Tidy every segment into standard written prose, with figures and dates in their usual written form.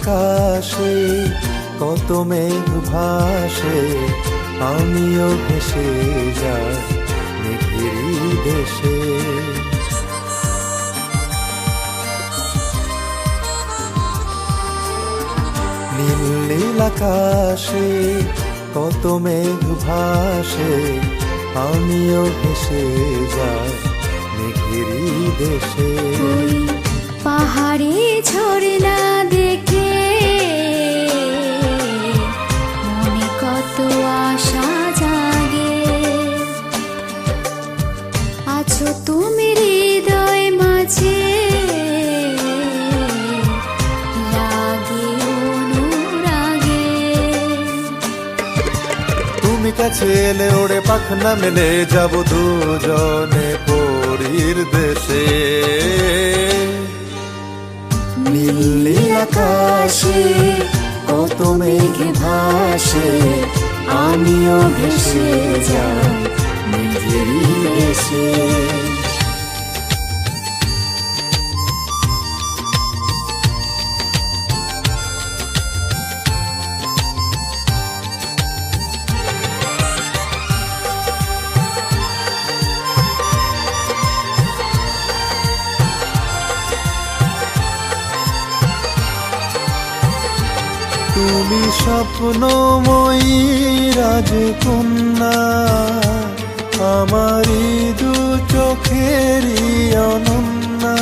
আকাশে কত মেঘ ভাসে, আমিও ভেসে যাই মেঘেরই দেশে। নীল নীল আকাশে কত মেঘ ভাসে, আমিও ভেসে যাই মেঘেরই দেশে। পাহাড়ে ঝরনা দেখে মনে কত আশা জাগে, আছো তুমি হৃদয় মাঝে, লাগে অনুরাগে। তুমি কাছে এলে ওড়ে পাখনা মেলে যাব দুজনে পরীর দেশে। নীল নীল আকাশে কত মেঘ ভাসে, আমিও ভেসে যাই মেঘেরই দেশে। তুমি স্বপ্নময়ী রাজকন্যা, আমারই দু চোখেরই অনন্যা।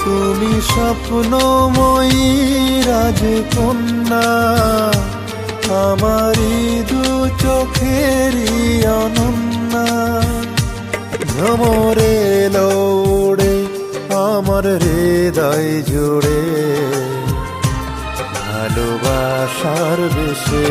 তুমি স্বপ্নময়ী রাজকন্যা, আমারই দু চোখেরই অনন্যা। ভ্রমরে লোড়ে আমার হৃদয় জুড়ে ভালোবাসার বেশে।